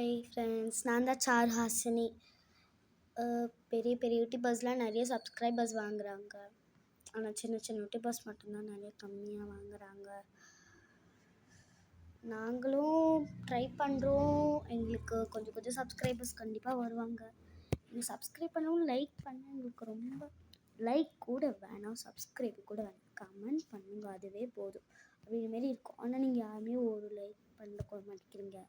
Hi friends, நான் தான் சாருஹாசினி. பெரிய பெரிய யூடியூபர்ஸ்லாம் நிறைய சப்ஸ்கிரைபர்ஸ் வாங்குறாங்க. ஆனால் சின்ன சின்ன யூடியூபர்ஸ் மட்டும்தான் நிறைய கம்மியாக வாங்குறாங்க. நாங்களும் ட்ரை பண்ணுறோம். எங்களுக்கு கொஞ்சம் கொஞ்சம் சப்ஸ்கிரைபர்ஸ் கண்டிப்பாக வருவாங்க. நீங்கள் சப்ஸ்கிரைப் பண்ணவும் லைக் பண்ண எங்களுக்கு ரொம்ப லைக் கூட வேணாம், சப்ஸ்கிரைப் கூட வேணாம், கமெண்ட் பண்ணுங்க, அதுவே போதும் அப்படிங்கிற மாரி இருக்கும். ஆனால் நீங்கள் யாருமே ஒரு லைக் பண்ண மாட்டேங்கிறீங்க,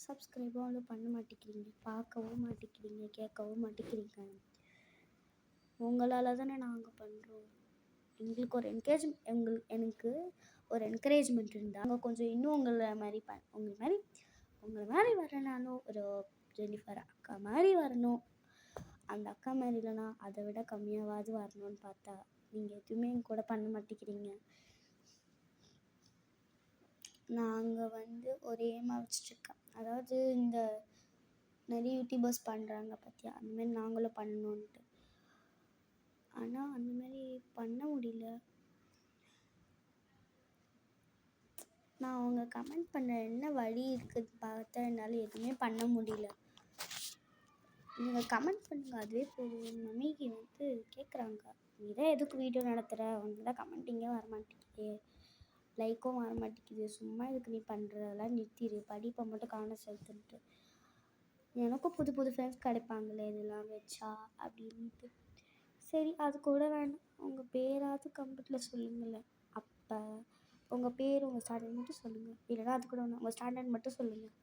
சப்ஸ்கிரைபும் அவ்வளோ பண்ண மாட்டேங்கிறீங்க, பார்க்கவும் மாட்டேங்கிறீங்க, கேட்கவும் மாட்டேங்கிறீங்க. உங்களால் தானே நாங்கள் பண்ணுறோம். எங்களுக்கு ஒரு எனக்கு ஒரு என்கரேஜ்மெண்ட் இருந்தால் நாங்கள் கொஞ்சம் இன்னும் உங்களை மாதிரி வரனாலும் ஒரு ஜெனிஃபர் அக்கா மாதிரி வரணும். அந்த அக்கா மாதிரி இல்லைனா அதை விட கம்மியாவது வரணும்னு பார்த்தா நீங்கள் எதுவுமே எங்க கூட பண்ண மாட்டேங்கிறீங்க. நாங்கள் ஒரு எய்மாக வச்சுட்ருக்கேன். அதாவது இந்த நிறைய யூடியூபர்ஸ் பண்ணுறாங்க பார்த்தியா, அந்தமாரி நாங்களும் பண்ணணுன்ட்டு. ஆனால் அந்தமாரி பண்ண முடியல. நான் அவங்க கமெண்ட் பண்ண என்ன வழி இருக்குது பார்த்தா என்னால் எதுவுமே பண்ண முடியல. நீங்கள் கமெண்ட் பண்ணுங்க, அதுவே போதும். என் மம்மிக்கு கேட்குறாங்க, நீ தான் எதுக்கு வீடியோ நடத்துகிற, உனக்கு தான் கமெண்டிங்கே வரமாட்டேங்குது, லைக்கும் வர மாட்டேங்குது, சும்மா இதுக்கு நீ பண்ணுறதெல்லாம் நிறுத்திடு, படிப்பை மட்டும் கவனம் செலுத்துன்ட்டு. எனக்கும் புது புது ஃப்ரெண்ட்ஸ் கிடைப்பாங்களே இதெல்லாம் வச்சா அப்படின்ட்டு. சரி, அது கூட வேண்டாம், உங்கள் பேராவது கமெண்ட்டில் சொல்லுங்களேன். அப்போ உங்கள் பேர், உங்கள் ஸ்டாண்டர்ட் மட்டும் சொல்லுங்கள். இல்லைனா அது கூட வேணாம், உங்கள் ஸ்டாண்டர்ட் மட்டும் சொல்லுங்கள்.